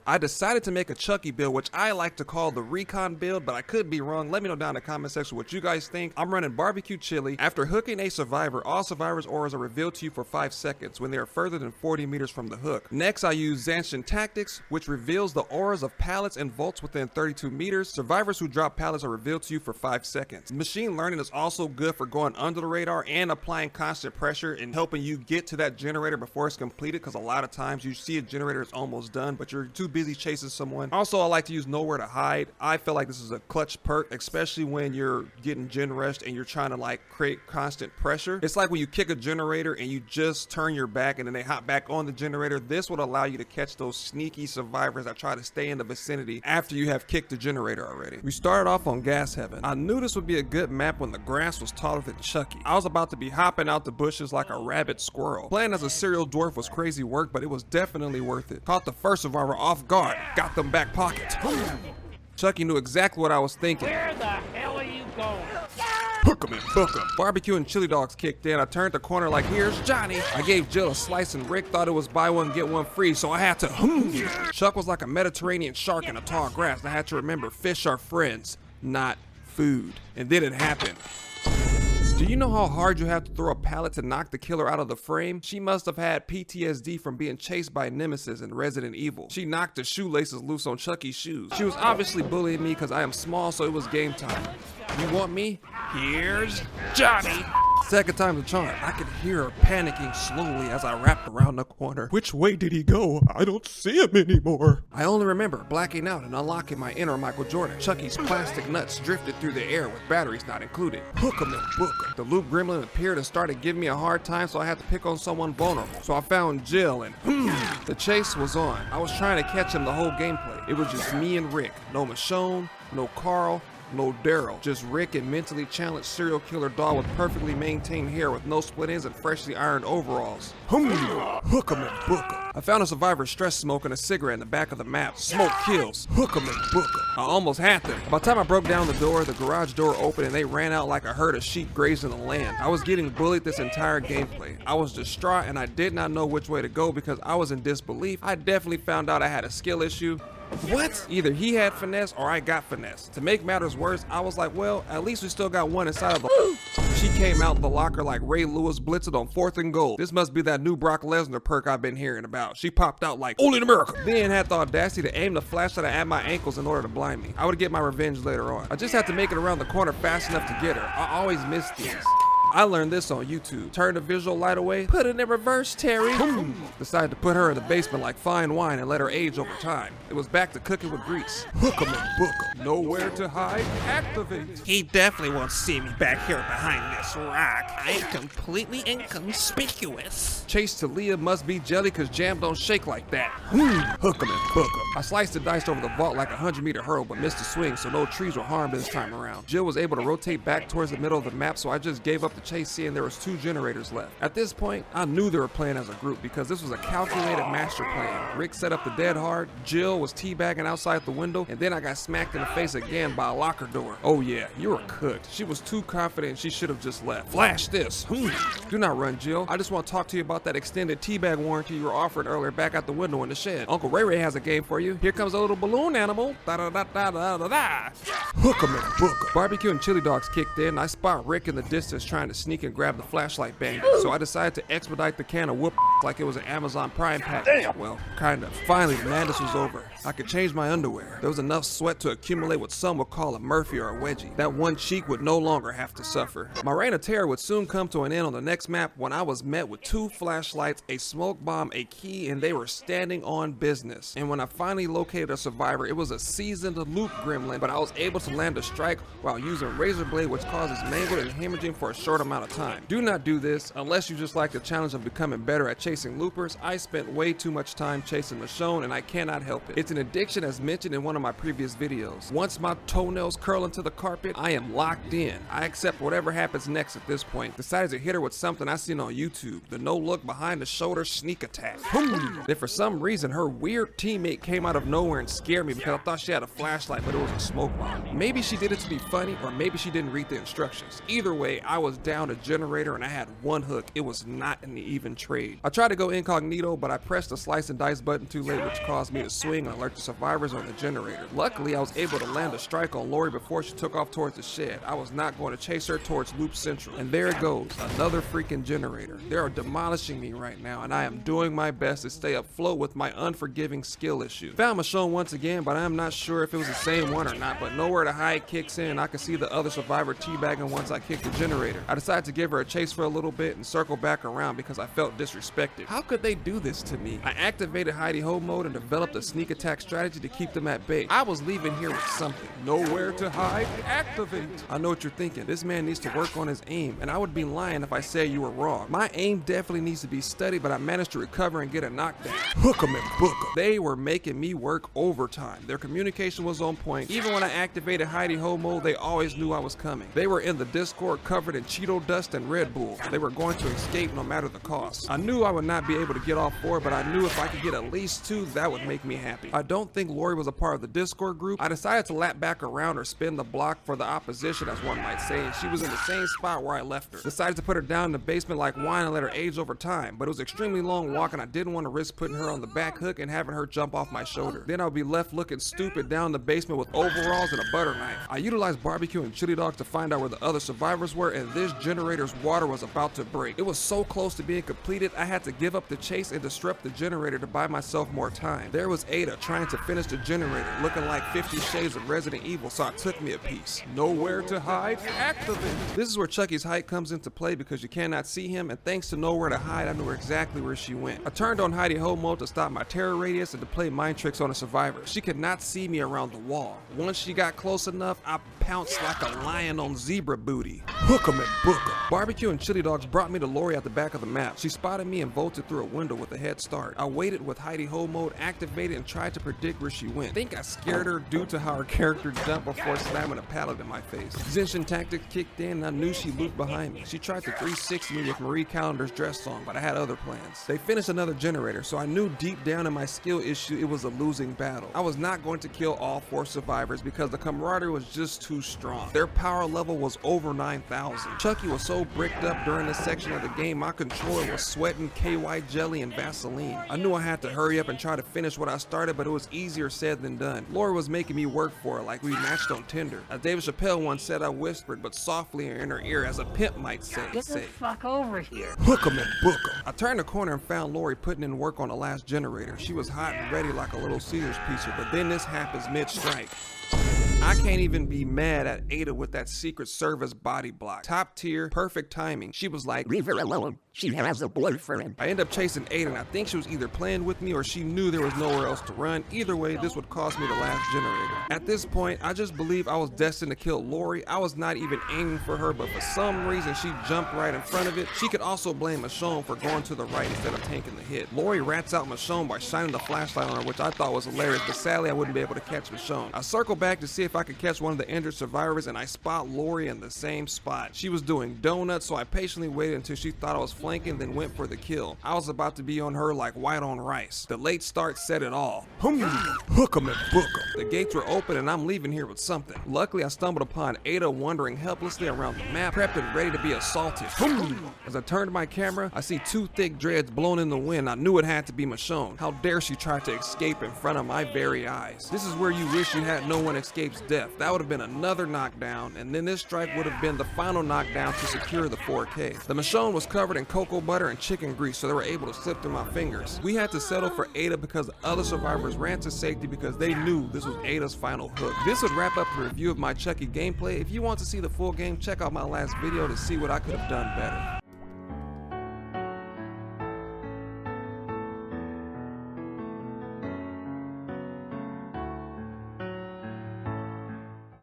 I decided to make a Chucky build, which I like to call the recon build, but I could be wrong. Let me know down in the comment section what you guys think. I'm running barbecue chili. After hooking a survivor, all survivors' auras are revealed to you for 5 seconds when they are further than 40 meters from the hook. Next, I use Zems tactics, which reveals the auras of pallets and vaults within 32 meters. Survivors who drop pallets are revealed to you for 5 seconds. Machine learning is also good for going under the radar and applying constant pressure and helping you get to that generator before it's completed, because a lot of times you see a generator is almost done, but you're too busy chasing someone. Also, I like to use nowhere to hide. I feel like this is a clutch perk, especially when you're getting gen rushed and you're trying to like create constant pressure. It's like when you kick a generator and you just turn your back and then they hop back on the generator. This would allow you to catch those sneaky survivors that try to stay in the vicinity after you have kicked the generator already. We started off on Gas Heaven. I knew this would be a good map when the grass was taller than Chucky. I was about to be hopping out the bushes like a rabid squirrel. Playing as a serial dwarf was crazy work, but it was definitely worth it. Caught the first survivor off guard, got them back pockets. Chucky knew exactly what I was thinking. Where the hell are you going? Hook 'em and book 'em. Barbecue and chili dogs kicked in. I turned the corner like, here's Johnny. I gave Jill a slice and Rick thought it was buy one get one free, so I had to Chuck was like a Mediterranean shark in a tall grass. I had to remember fish are friends, not food. And then it happened. Do you know how hard you have to throw a pallet to knock the killer out of the frame? She must have had PTSD from being chased by Nemesis in Resident Evil. She knocked the shoelaces loose on Chucky's shoes. She was obviously bullying me because I am small, so it was game time. You want me? Here's Johnny. Second time the charm. I could hear her panicking slowly as I wrapped around the corner. Which way did he go? I don't see him anymore. I only remember blacking out and unlocking my inner Michael Jordan. Chucky's plastic nuts drifted through the air with batteries not included. Hook 'em and book 'em. The loop gremlin appeared and started giving me a hard time, so I had to pick on someone vulnerable. So I found Jill and the chase was on. I was trying to catch him the whole gameplay. It was just me and Rick. No Michonne, no Carl, no Daryl, just Rick and mentally challenged serial killer dog with perfectly maintained hair with no split ends and freshly ironed overalls. Hook 'em and book 'em. I found a survivor stress smoking a cigarette in the back of the map. Smoke kills. Hook 'em and book 'em. I almost had them. By the time I broke down the door, the garage door opened and they ran out like a herd of sheep grazing the land. I was getting bullied this entire gameplay. I was distraught and I did not know which way to go because I was in disbelief. I definitely found out I had a skill issue. What? Either he had finesse or I got finesse. To make matters worse, I was like, well, at least we still got one inside of the She came out the locker like Ray Lewis blitzing on 4th and goal. This must be that new Brock Lesnar perk I've been hearing about. She popped out like, only in America. Then had the audacity to aim the flashlight at my ankles in order to blind me. I would get my revenge later on. I just had to make it around the corner fast enough to get her. I always miss these. I learned this on YouTube. Turn the visual light away, put it in reverse, Terry. Decided to put her in the basement like fine wine and let her age over time. It was back to cooking with grease. Hook 'em and book 'em. Nowhere to hide, activate. He definitely won't see me back here behind this rock. I'm completely inconspicuous. Chase to Leah must be jelly cause jam don't shake like that. Hook 'em and book 'em. I sliced the dice over the vault like a 100-meter hurdle but missed the swing, so no trees were harmed this time around. Jill was able to rotate back towards the middle of the map, so I just gave up the chase seeing there was 2 generators left. At this point, I knew they were playing as a group because this was a calculated master plan. Rick set up the dead hard, Jill was teabagging outside the window, and then I got smacked in the face again by a locker door. Oh yeah, you were cooked. She was too confident and she should have just left. Flash this. Do not run, Jill. I just want to talk to you about that extended teabag warranty you were offered earlier back at the window in the shed. Uncle Ray Ray has a game for you. Here comes a little balloon animal. Da da da da da da da. Hook 'em and book 'em. Barbecue and chili dogs kicked in. I spot Rick in the distance trying to sneak and grab the flashlight bandit. So I decided to expedite the can of whoop like it was an Amazon Prime package. Well, kind of. Finally, the madness was over. I could change my underwear. There was enough sweat to accumulate what some would call a Murphy or a wedgie. That one cheek would no longer have to suffer. My reign of terror would soon come to an end on the next map when I was met with 2 flashlights, a smoke bomb, a key, and they were standing on business. And when I finally located a survivor, it was a seasoned loop gremlin, but I was able to land a strike while using razor blade, which causes mangled and hemorrhaging for a short amount of time. Do not do this unless you just like the challenge of becoming better at chasing loopers. I spent way too much time chasing Michonne and I cannot help it. It's an addiction as mentioned in one of my previous videos. Once my toenails curl into the carpet, I am locked in. I accept whatever happens next at this point. Decided to hit her with something I seen on YouTube. The no look behind the shoulder sneak attack. Then for some reason her weird teammate came out of nowhere and scared me because I thought she had a flashlight but it was a smoke bomb. Maybe she did it to be funny or maybe she didn't read the instructions. Either way, I was down a generator and I had one hook. It was not an even trade. I tried to go incognito, but I pressed the slice and dice button too late, which caused me to swing and alert the survivors on the generator. Luckily, I was able to land a strike on Lori before she took off towards the shed. I was not going to chase her towards Loop Central. And there it goes, another freaking generator. They are demolishing me right now, and I am doing my best to stay afloat with my unforgiving skill issue. Found Michonne once again, but I am not sure if it was the same one or not, but nowhere to hide kicks in. I could see the other survivor teabagging once I kicked the generator. I decided to give her a chase for a little bit and circle back around because I felt disrespected. How could they do this to me? I activated hidey ho mode and developed a sneak attack strategy to keep them at bay. I was leaving here with something. Nowhere to hide, activate. I know what you're thinking. This man needs to work on his aim, and I would be lying if I said you were wrong. My aim definitely needs to be studied, but I managed to recover and get a knockdown. Hook 'em and book 'em. They were making me work overtime. Their communication was on point. Even when I activated hidey ho mode, they always knew I was coming. They were in the Discord covered in Cheeto dust and Red Bull. They were going to escape no matter the cost. I knew I would not be able to get all four, but I knew if I could get at least two, that would make me happy. I don't think Lori was a part of the Discord group. I decided to lap back around or spin the block for the opposition, as one might say, and she was in the same spot where I left her. Decided to put her down in the basement like wine and let her age over time, but it was extremely long walk and I didn't want to risk putting her on the back hook and having her jump off my shoulder. Then I would be left looking stupid down the basement with overalls and a butter knife. I utilized barbecue and chili dogs to find out where the other survivors were, and this generator's water was about to break. It was so close to being completed, I had to give up the chase and disrupt the generator to buy myself more time. There was Ada trying to finish the generator, looking like 50 Shades of Resident Evil, so I took me a piece. Nowhere to hide, activate. This is where Chucky's height comes into play because you cannot see him, and thanks to nowhere to hide, I knew exactly where she went. I turned on hidey ho mode to stop my terror radius and to play mind tricks on a survivor. She could not see me around the wall. Once she got close enough, I pounced like a lion on zebra booty. Hook 'em and book 'em. Barbecue and chili dogs brought me to Lori at the back of the map. She spotted me and bolted through a window with a head start. I waited with hidey ho mode activated and tried to predict where she went. I think I scared her due to how her character jumped before slamming a pallet in my face. Zenshin tactics kicked in and I knew she looped behind me. She tried to 360 me with Marie Callender's dress song, but I had other plans. They finished another generator, so I knew deep down in my skill issue it was a losing battle. I was not going to kill all four survivors because the camaraderie was just too strong. Their power level was over 9,000. Chucky was so bricked up during this section of the game, my controller was sweating KY jelly and Vaseline. I knew I had to hurry up and try to finish what I started, but it was easier said than done. Lori was making me work for her like we matched on Tinder. As David Chappelle once said, I whispered, but softly in her ear, as a pimp might say. Get the fuck over here. Hook 'em and book 'em. I turned the corner and found Lori putting in work on the last generator. She was hot and ready like a little Caesar's pizza, but then this happens mid-strike. I can't even be mad at Ada with that Secret Service body block. Top tier, perfect timing. She was like, Leave her alone. She has a boyfriend. I end up chasing Ada, and I think she was either playing with me or she knew there was nowhere else to run. Either way, this would cost me the last generator. At this point, I just believe I was destined to kill Lori. I was not even aiming for her, but for some reason, she jumped right in front of it. She could also blame Michonne for going to the right instead of tanking the hit. Lori rats out Michonne by shining the flashlight on her, which I thought was hilarious, but sadly, I wouldn't be able to catch Michonne. I circle back to see if I could catch one of the injured survivors, and I spot Lori in the same spot. She was doing donuts, so I patiently waited until she thought I was flanking, then went for the kill. I was about to be on her like white on rice. The late start said it all. Hook 'em and book 'em. The gates were open and I'm leaving here with something. Luckily, I stumbled upon Ada wandering helplessly around the map, prepped and ready to be assaulted. As I turned my camera, I see two thick dreads blown in the wind. I knew it had to be Michonne. How dare she try to escape in front of my very eyes. This is where you wish you had no one escapes death. That would have been another knockdown, and then this strike would have been the final knockdown to secure the 4K. The Michonne was covered in cocoa butter and chicken grease, so they were able to slip through my fingers. We had to settle for Ada because the other survivors ran to safety because they knew this was Ada's final hook. This would wrap up the review of my Chucky gameplay. If you want to see the full game, check out my last video to see what I could have done better.